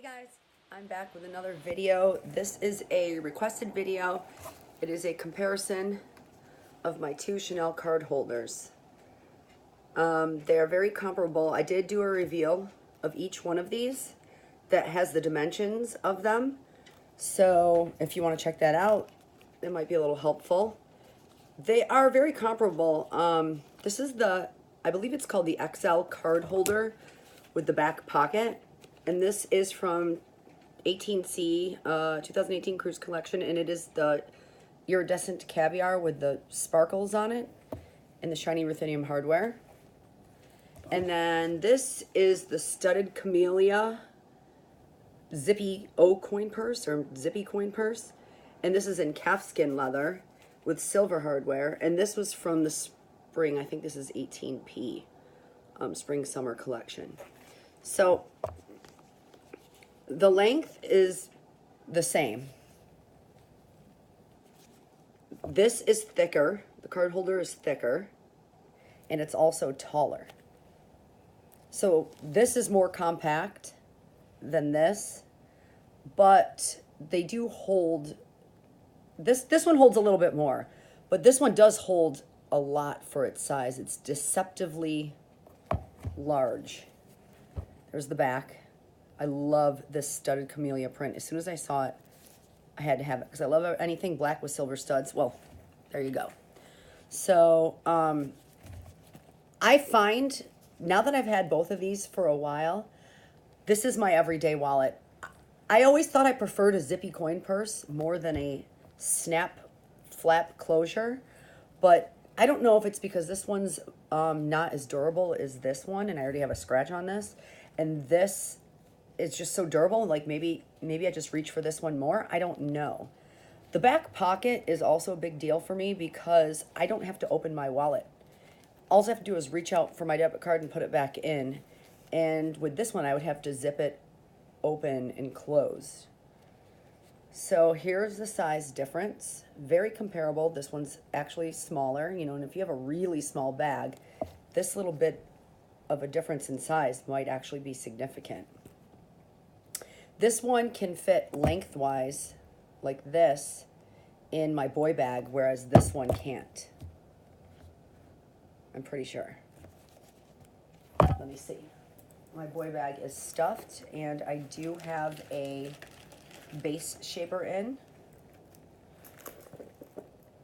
Hey guys, I'm back with another video. This is a requested video. It is a comparison of my two Chanel card holders. They are very comparable. I did do a reveal of each one of these that has the dimensions of them. So if you want to check that out, it might be a little helpful. They are very comparable. This is I believe it's called the XL card holder with the back pocket. And this is from 18C, 2018 Cruise Collection, and it is the iridescent caviar with the sparkles on it and the shiny ruthenium hardware. And then this is the studded camellia Zippy O coin purse, or Zippy coin purse. And this is in calfskin leather with silver hardware. And this was from the spring, I think this is 18P, spring summer collection. So the length is the same. This is thicker. The card holder is thicker. And it's also taller. So this is more compact than this. But they do hold... This one holds a little bit more. But this one does hold a lot for its size. It's deceptively large. There's the back. I love this studded camellia print. As soon as I saw it, I had to have it because I love anything black with silver studs. Well, there you go. So I find, now that I've had both of these for a while, this is my everyday wallet. I always thought I preferred a zippy coin purse more than a snap flap closure, but I don't know if it's because this one's not as durable as this one, and I already have a scratch on this, and this it's just so durable. Like maybe I just reach for this one more. I don't know. The back pocket is also a big deal for me because I don't have to open my wallet. All I have to do is reach out for my debit card and put it back in. And with this one, I would have to zip it open and close. So here's the size difference. Very comparable. This one's actually smaller, and if you have a really small bag, this little bit of a difference in size might actually be significant. This one can fit lengthwise like this in my boy bag, whereas this one can't. I'm pretty sure. Let me see. My boy bag is stuffed, and I do have a base shaper in.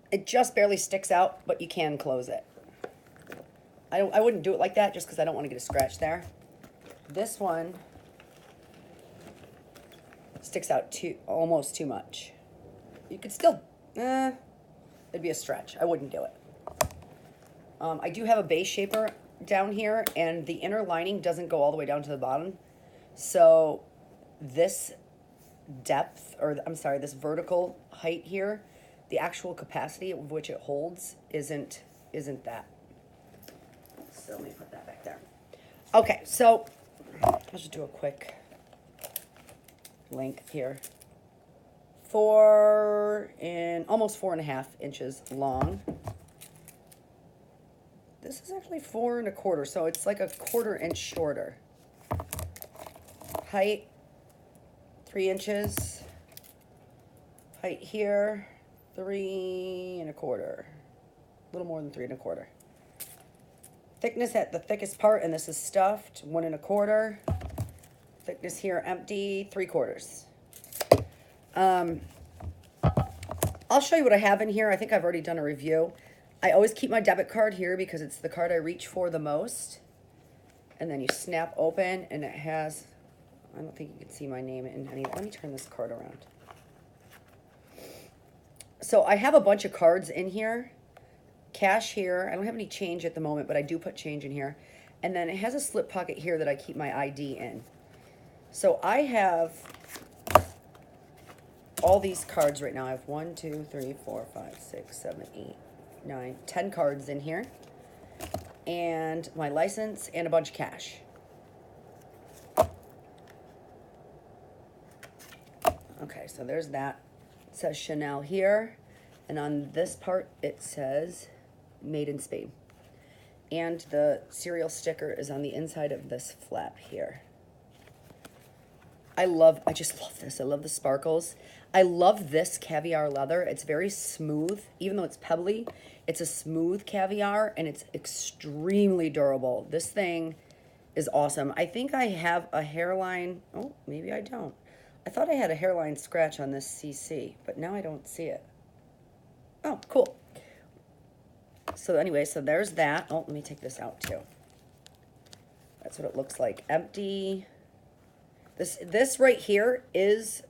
It just barely sticks out, but you can close it. I wouldn't do it like that just because I don't want to get a scratch there. This one sticks out almost too much. You could still, it'd be a stretch. I wouldn't do it. I do have a base shaper down here, and the inner lining doesn't go all the way down to the bottom. So this depth, or I'm sorry, this vertical height here, the actual capacity of which it holds isn't that. So let me put that back there. Okay, so I'll just do a quick length here. Almost 4.5 inches long. This is actually 4 1/4, so it's like a 1/4 inch shorter. Height, 3 inches. Height here, 3 1/4. A little more than 3 1/4. Thickness at the thickest part, and this is stuffed, 1 1/4. Thickness here, empty, 3/4. I'll show you what I have in here. I think I've already done a review. I always keep my debit card here because it's the card I reach for the most. And then you snap open, and it has, I don't think you can see my name in any, let me turn this card around. So I have a bunch of cards in here. Cash here. I don't have any change at the moment, but I do put change in here. And then it has a slip pocket here that I keep my ID in. So I have all these cards right now. I have 1, 2, 3, 4, 5, 6, 7, 8, 9, 10 cards in here. And my license and a bunch of cash. Okay, so there's that. It says Chanel here. And on this part, it says Made in Spain. And the serial sticker is on the inside of this flap here. I just love this. I love the sparkles. I love this caviar leather. It's very smooth, even though it's pebbly. It's a smooth caviar and it's extremely durable. This thing is awesome. I think I have a hairline. Oh, maybe I don't. I thought I had a hairline scratch on this CC, but now I don't see it. Oh, cool. So anyway, so there's that. Oh, let me take this out too. That's what it looks like. Empty. This right here is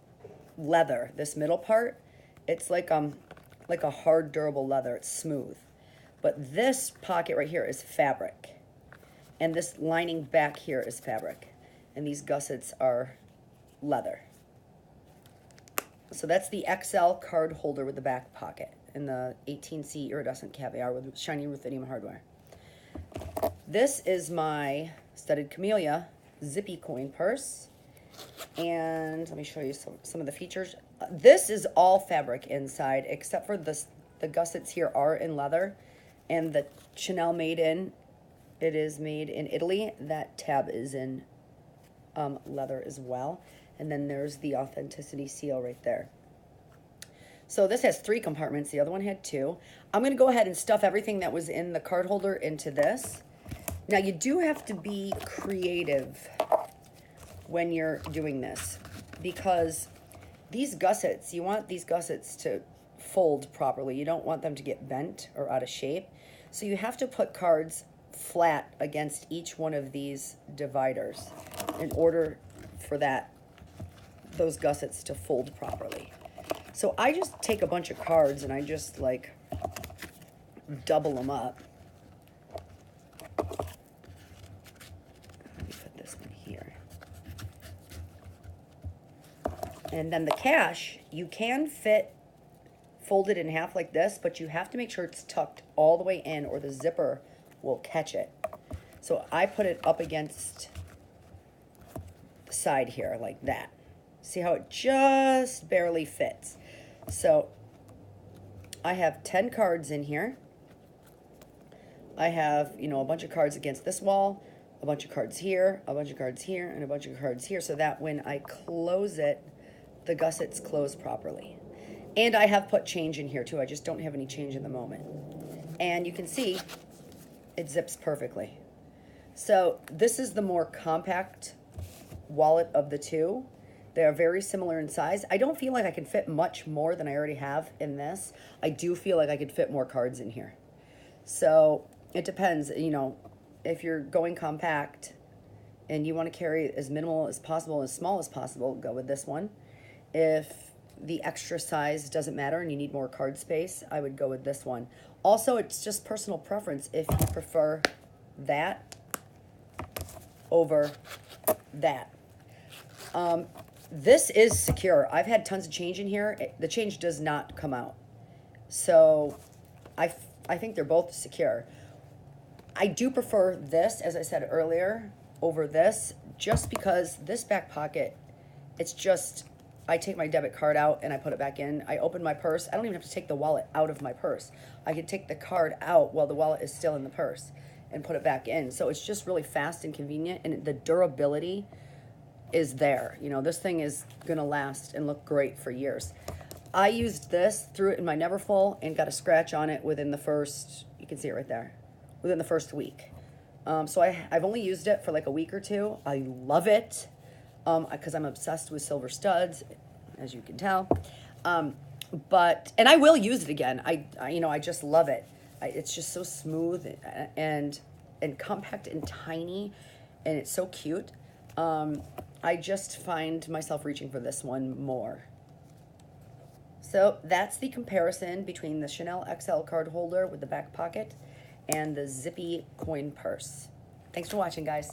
leather. This middle part, it's like a hard, durable leather. It's smooth. But this pocket right here is fabric. And this lining back here is fabric. And these gussets are leather. So that's the XL card holder with the back pocket and the 18C iridescent caviar with shiny ruthenium hardware. This is my studded camellia Zippy coin purse. And let me show you some of the features. This is all fabric inside, except for the gussets here are in leather. And the Chanel made in, it is made in Italy. That tab is in leather as well. And then there's the authenticity seal right there. So this has 3 compartments. The other one had 2. I'm going to go ahead and stuff everything that was in the card holder into this. Now you do have to be creative when you're doing this, because these gussets, you want these gussets to fold properly. You don't want them to get bent or out of shape. So you have to put cards flat against each one of these dividers in order for those gussets to fold properly. So I just take a bunch of cards and I just like double them up. Let me put this one here. And then the cash, you can fit folded in half like this, but you have to make sure it's tucked all the way in or the zipper will catch it. So I put it up against the side here like that. See how it just barely fits. So I have 10 cards in here. I have, you know, a bunch of cards against this wall, a bunch of cards here, a bunch of cards here, and a bunch of cards here, so that when I close it, the gussets close properly. And I have put change in here too. I just don't have any change in the moment. And you can see it zips perfectly. So this is the more compact wallet of the 2. They are very similar in size. I don't feel like I can fit much more than I already have in this. I do feel like I could fit more cards in here. So it depends, you know, if you're going compact and you want to carry as minimal as possible, as small as possible, go with this one. If the extra size doesn't matter and you need more card space, I would go with this one. Also, it's just personal preference if you prefer that over that. This is secure. I've had tons of change in here. The change does not come out. So I think they're both secure. I do prefer this, as I said earlier, over this, just because this back pocket, it's just, I take my debit card out and I put it back in. I open my purse. I don't even have to take the wallet out of my purse. I can take the card out while the wallet is still in the purse and put it back in. So it's just really fast and convenient, and the durability is there. You know, this thing is going to last and look great for years. I used this, threw it in my Neverfull, and got a scratch on it within the first, you can see it right there, within the first week. So I've only used it for like a week or 2. I love it because I'm obsessed with silver studs, as you can tell. And I will use it again. I just love it. It's just so smooth and compact and tiny, and it's so cute. I just find myself reaching for this one more. So that's the comparison between the Chanel XL card holder with the back pocket and the Zippy coin purse. Thanks for watching, guys.